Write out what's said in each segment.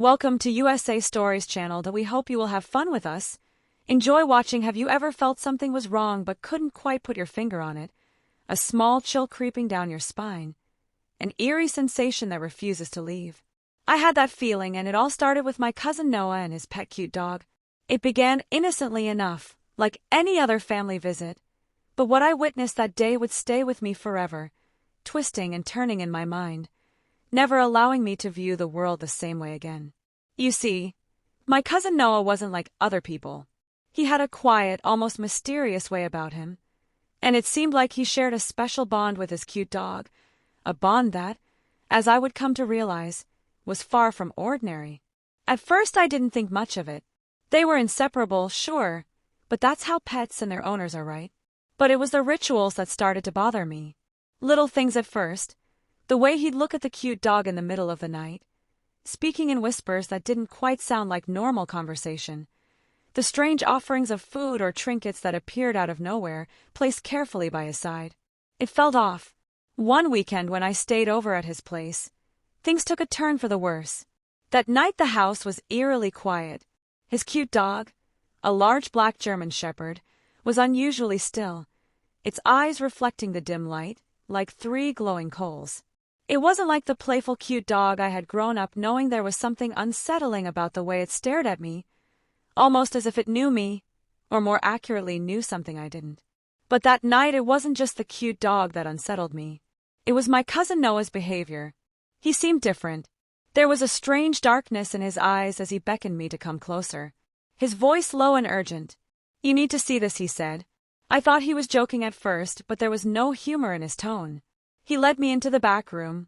Welcome to USA Stories channel that we hope you will have fun with us. Enjoy watching. Have you ever felt something was wrong but couldn't quite put your finger on it? A small chill creeping down your spine. An eerie sensation that refuses to leave. I had that feeling, and it all started with my cousin Noah and his pet cute dog. It began innocently enough, like any other family visit. But what I witnessed that day would stay with me forever, twisting and turning in my mind, never allowing me to view the world the same way again. You see, my cousin Noah wasn't like other people. He had a quiet, almost mysterious way about him, and it seemed like he shared a special bond with his cute dog, a bond that, as I would come to realize, was far from ordinary. At first I didn't think much of it. They were inseparable, sure, but that's how pets and their owners are, right? But it was the rituals that started to bother me. Little things at first. The way he'd look at the cute dog in the middle of the night, speaking in whispers that didn't quite sound like normal conversation. The strange offerings of food or trinkets that appeared out of nowhere, placed carefully by his side. It felt off. One weekend when I stayed over at his place, things took a turn for the worse. That night the house was eerily quiet. His cute dog, a large black German shepherd, was unusually still, its eyes reflecting the dim light, like three glowing coals. It wasn't like the playful cute dog I had grown up knowing. There was something unsettling about the way it stared at me, almost as if it knew me, or more accurately knew something I didn't. But that night it wasn't just the cute dog that unsettled me. It was my cousin Noah's behavior. He seemed different. There was a strange darkness in his eyes as he beckoned me to come closer. His voice low and urgent. "You need to see this," he said. I thought he was joking at first, but there was no humor in his tone. He led me into the back room,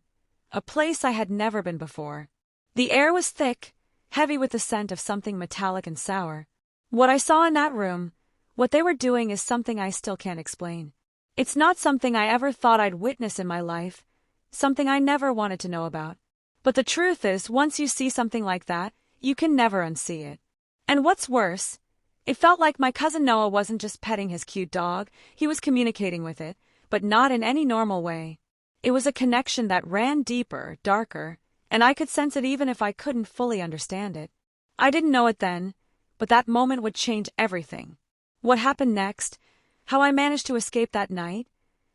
a place I had never been before. The air was thick, heavy with the scent of something metallic and sour. What I saw in that room, what they were doing, is something I still can't explain. It's not something I ever thought I'd witness in my life, something I never wanted to know about. But the truth is, once you see something like that, you can never unsee it. And what's worse, it felt like my cousin Noah wasn't just petting his cute dog, he was communicating with it, but not in any normal way. It was a connection that ran deeper, darker, and I could sense it even if I couldn't fully understand it. I didn't know it then, but that moment would change everything. What happened next, how I managed to escape that night,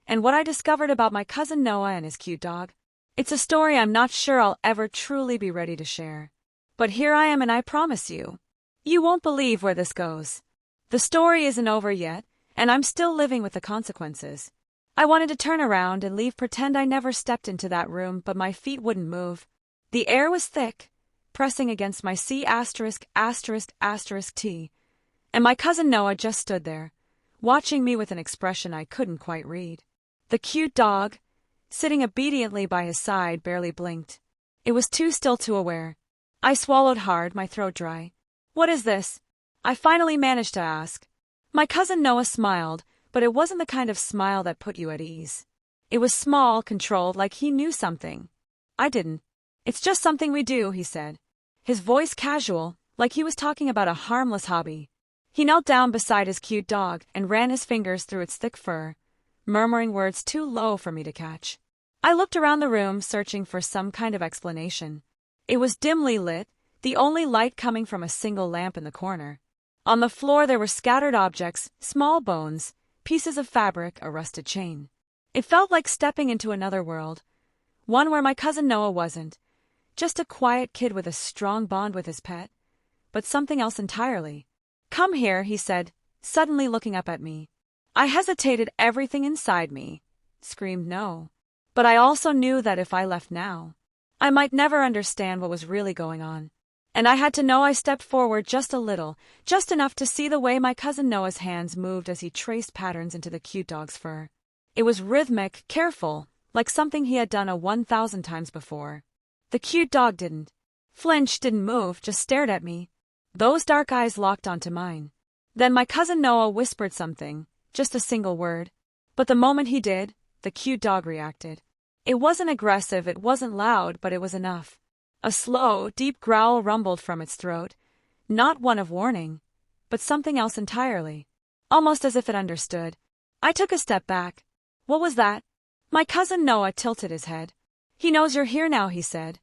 and what I discovered about my cousin Noah and his cute dog. It's a story I'm not sure I'll ever truly be ready to share. But here I am, and I promise you, you won't believe where this goes. The story isn't over yet, and I'm still living with the consequences. I wanted to turn around and leave, pretend I never stepped into that room, but my feet wouldn't move. The air was thick, pressing against my C*******T, and my cousin Noah just stood there, watching me with an expression I couldn't quite read. The cute dog, sitting obediently by his side, barely blinked. It was too still to aware. I swallowed hard, my throat dry. "What is this?" I finally managed to ask. My cousin Noah smiled, but it wasn't the kind of smile that put you at ease. It was small, controlled, like he knew something I didn't. "It's just something we do," he said, his voice casual, like he was talking about a harmless hobby. He knelt down beside his cute dog and ran his fingers through its thick fur, murmuring words too low for me to catch. I looked around the room, searching for some kind of explanation. It was dimly lit, the only light coming from a single lamp in the corner. On the floor there were scattered objects, small bones, pieces of fabric, a rusted chain. It felt like stepping into another world, one where my cousin Noah wasn't just a quiet kid with a strong bond with his pet, but something else entirely. "Come here," he said, suddenly looking up at me. I hesitated. Everything inside me screamed no. But I also knew that if I left now, I might never understand what was really going on. And I had to know. I stepped forward just a little, just enough to see the way my cousin Noah's hands moved as he traced patterns into the cute dog's fur. It was rhythmic, careful, like something he had done 1,000 times before. The cute dog didn't flinch, didn't move, just stared at me. Those dark eyes locked onto mine. Then my cousin Noah whispered something, just a single word. But the moment he did, the cute dog reacted. It wasn't aggressive, it wasn't loud, but it was enough. A slow, deep growl rumbled from its throat, not one of warning, but something else entirely, almost as if it understood. I took a step back. "What was that?" My cousin Noah tilted his head. "He knows you're here now," he said,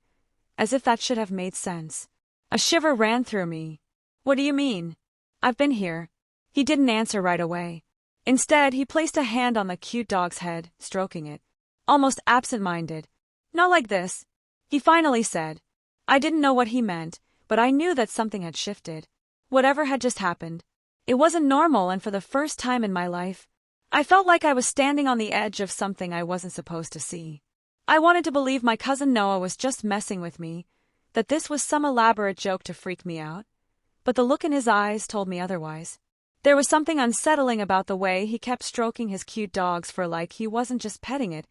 as if that should have made sense. A shiver ran through me. What do you mean? I've been here. He didn't answer right away. Instead, he placed a hand on the cute dog's head, stroking it. Almost absent-minded. Not like this, he finally said. I didn't know what he meant, but I knew that something had shifted. Whatever had just happened. It wasn't normal, and for the first time in my life, I felt like I was standing on the edge of something I wasn't supposed to see. I wanted to believe my cousin Noah was just messing with me, that this was some elaborate joke to freak me out. But the look in his eyes told me otherwise. There was something unsettling about the way he kept stroking his cute dog's fur, like he wasn't just petting it,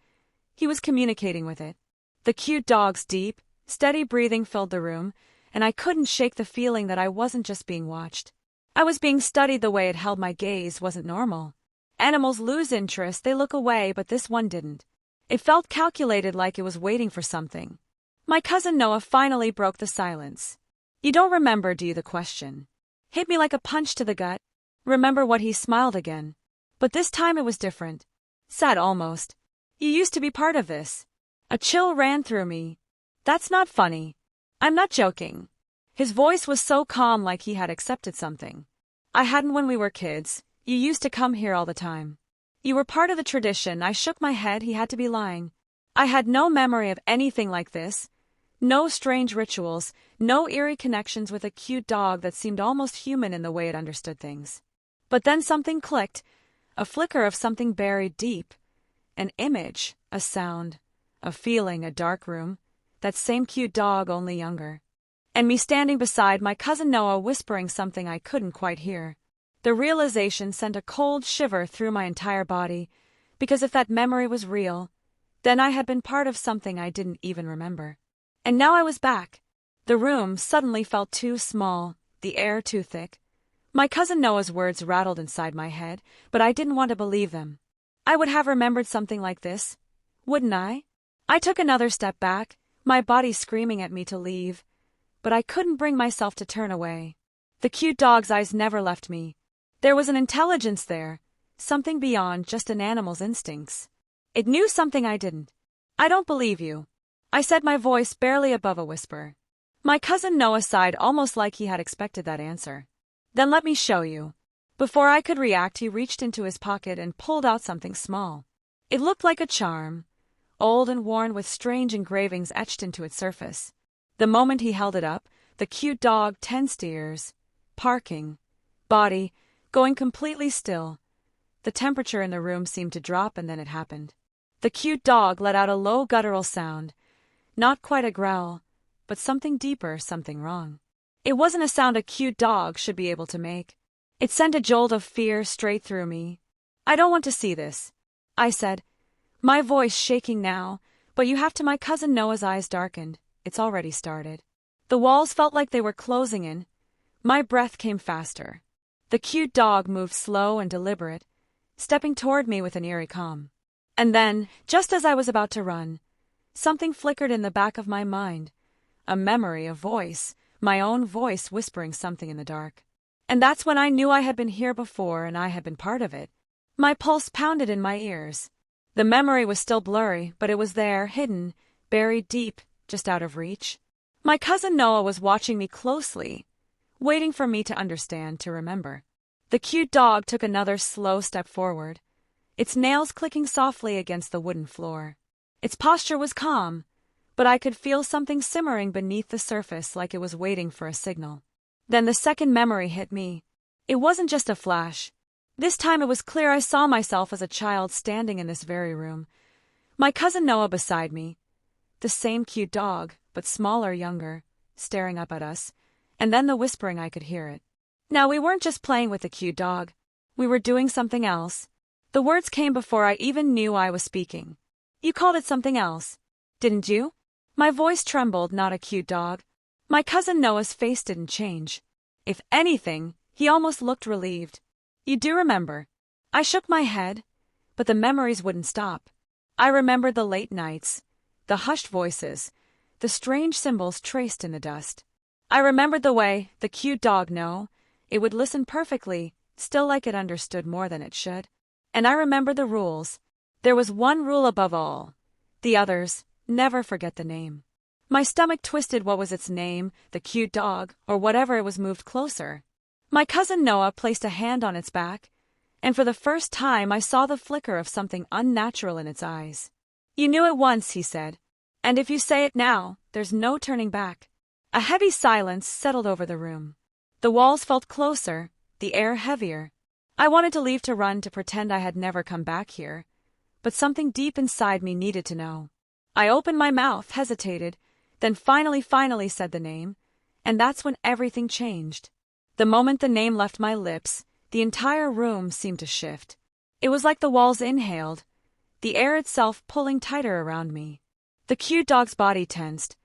he was communicating with it. The cute dog's deep, steady breathing filled the room, and I couldn't shake the feeling that I wasn't just being watched. I was being studied. The way it held my gaze wasn't normal. Animals lose interest, they look away, but this one didn't. It felt calculated, like it was waiting for something. My cousin Noah finally broke the silence. You don't remember, do you? The question hit me like a punch to the gut. Remember what? He smiled again. But this time it was different. Sad almost. You used to be part of this. A chill ran through me. That's not funny. I'm not joking. His voice was so calm, like he had accepted something I hadn't. When we were kids, you used to come here all the time. You were part of the tradition. I shook my head. He had to be lying. I had no memory of anything like this. No strange rituals, no eerie connections with a cute dog that seemed almost human in the way it understood things. But then something clicked, a flicker of something buried deep. An image, a sound, a feeling, a dark room, that same cute dog, only younger. And me standing beside my cousin Noah, whispering something I couldn't quite hear. The realization sent a cold shiver through my entire body, because if that memory was real, then I had been part of something I didn't even remember. And now I was back. The room suddenly felt too small, the air too thick. My cousin Noah's words rattled inside my head, but I didn't want to believe them. I would have remembered something like this, wouldn't I? I took another step back, my body screaming at me to leave, but I couldn't bring myself to turn away. The cute dog's eyes never left me. There was an intelligence there, something beyond just an animal's instincts. It knew something I didn't. I don't believe you, I said, my voice barely above a whisper. My cousin Noah sighed, almost like he had expected that answer. Then let me show you. Before I could react, he reached into his pocket and pulled out something small. It looked like a charm, old and worn, with strange engravings etched into its surface. The moment he held it up, the cute dog tensed, ears parking, body going completely still. The temperature in the room seemed to drop, and then it happened. The cute dog let out a low guttural sound. Not quite a growl, but something deeper, something wrong. It wasn't a sound a cute dog should be able to make. It sent a jolt of fear straight through me. I don't want to see this, I said, my voice shaking now, but you have to. My cousin Noah's eyes darkened. It's already started. The walls felt like they were closing in. My breath came faster. The cute dog moved slow and deliberate, stepping toward me with an eerie calm. And then, just as I was about to run, something flickered in the back of my mind. A memory, a voice, my own voice whispering something in the dark. And that's when I knew I had been here before, and I had been part of it. My pulse pounded in my ears. The memory was still blurry, but it was there, hidden, buried deep, just out of reach. My cousin Noah was watching me closely, waiting for me to understand, to remember. The cute dog took another slow step forward, its nails clicking softly against the wooden floor. Its posture was calm, but I could feel something simmering beneath the surface, like it was waiting for a signal. Then the second memory hit me. It wasn't just a flash. This time it was clear. I saw myself as a child standing in this very room. My cousin Noah beside me. The same cute dog, but smaller, younger, staring up at us. And then the whispering, I could hear it. Now we weren't just playing with the cute dog. We were doing something else. The words came before I even knew I was speaking. You called it something else, didn't you? My voice trembled. Not a cute dog. My cousin Noah's face didn't change. If anything, he almost looked relieved. You do remember? I shook my head, but the memories wouldn't stop. I remembered the late nights, the hushed voices, the strange symbols traced in the dust. I remembered the way the cute dog it would listen perfectly, still like it understood more than it should. And I remembered the rules. There was one rule above all. The others, never forget the name. My stomach twisted. What was its name, the cute dog, or whatever it was, moved closer. My cousin Noah placed a hand on its back, and for the first time I saw the flicker of something unnatural in its eyes. "You knew it once," he said. "And if you say it now, there's no turning back." A heavy silence settled over the room. The walls felt closer, the air heavier. I wanted to leave, to run, to pretend I had never come back here, but something deep inside me needed to know. I opened my mouth, hesitated, then finally said the name, and that's when everything changed. The moment the name left my lips, the entire room seemed to shift. It was like the walls inhaled, the air itself pulling tighter around me. The cute dog's body tensed,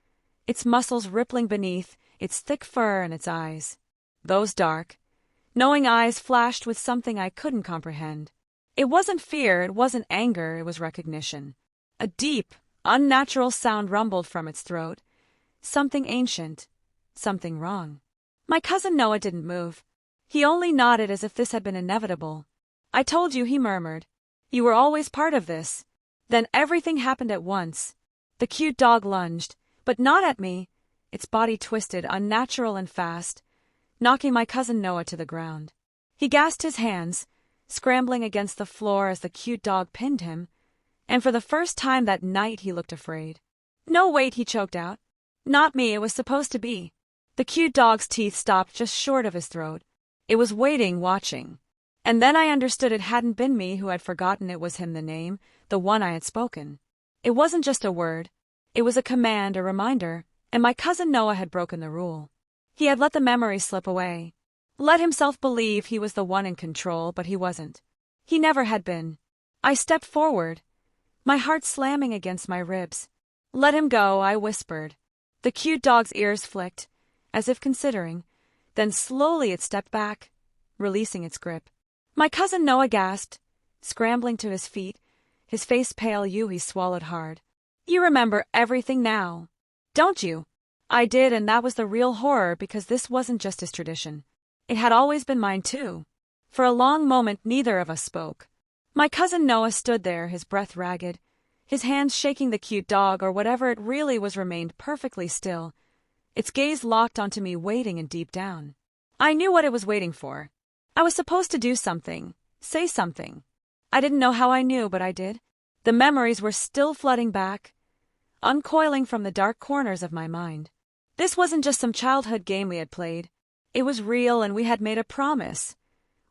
its muscles rippling beneath, its thick fur and its eyes. Those dark, knowing eyes flashed with something I couldn't comprehend. It wasn't fear, it wasn't anger, it was recognition. A deep, unnatural sound rumbled from its throat. Something ancient, something wrong. My cousin Noah didn't move. He only nodded as if this had been inevitable. "I told you," he murmured. "You were always part of this." Then everything happened at once. The cute dog lunged, but not at me. Its body twisted, unnatural and fast, knocking my cousin Noah to the ground. He gasped his hands, scrambling against the floor as the cute dog pinned him, and for the first time that night he looked afraid. "No, wait," he choked out. "Not me, it was supposed to be." The cute dog's teeth stopped just short of his throat. It was waiting, watching. And then I understood it hadn't been me who had forgotten. It was him, the name, the one I had spoken. It wasn't just a word. It was a command, a reminder, and my cousin Noah had broken the rule. He had let the memory slip away. Let himself believe he was the one in control, but he wasn't. He never had been. I stepped forward, my heart slamming against my ribs. "Let him go," I whispered. The cute dog's ears flicked, as if considering. Then slowly it stepped back, releasing its grip. My cousin Noah gasped, scrambling to his feet, his face pale. He swallowed hard. "You remember everything now, don't you?" I did, and that was the real horror, because this wasn't just his tradition. It had always been mine too. For a long moment neither of us spoke. My cousin Noah stood there, his breath ragged, his hands shaking. The cute dog, or whatever it really was, remained perfectly still, its gaze locked onto me, waiting, and deep down, I knew what it was waiting for. I was supposed to do something, say something. I didn't know how I knew, but I did. The memories were still flooding back, uncoiling from the dark corners of my mind. This wasn't just some childhood game we had played. It was real, and we had made a promise,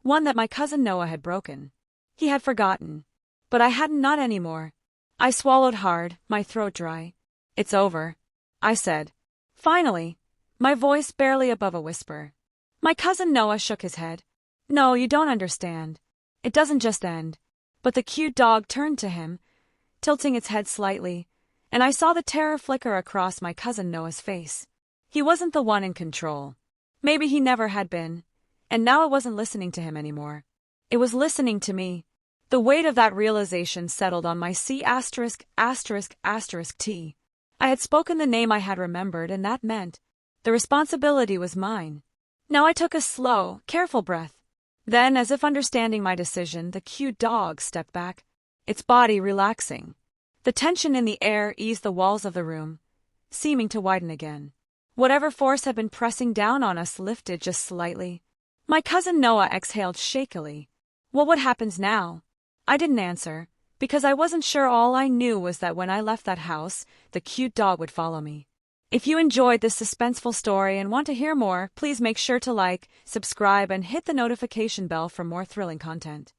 one that my cousin Noah had broken. He had forgotten, but I hadn't, not anymore. I swallowed hard, my throat dry. "It's over," I said. Finally, my voice barely above a whisper. My cousin Noah shook his head. "No, you don't understand. It doesn't just end." But the cute dog turned to him, tilting its head slightly, and I saw the terror flicker across my cousin Noah's face. He wasn't the one in control. Maybe he never had been, and now it wasn't listening to him anymore. It was listening to me. The weight of that realization settled on my C*******T. I had spoken the name I had remembered, and that meant the responsibility was mine. Now I took a slow, careful breath. Then, as if understanding my decision, the cute dog stepped back, its body relaxing. The tension in the air eased, the walls of the room seeming to widen again. Whatever force had been pressing down on us lifted just slightly. My cousin Noah exhaled shakily. What happens now? I didn't answer, because I wasn't sure. All I knew was that when I left that house, the cute dog would follow me. If you enjoyed this suspenseful story and want to hear more, please make sure to like, subscribe, and hit the notification bell for more thrilling content.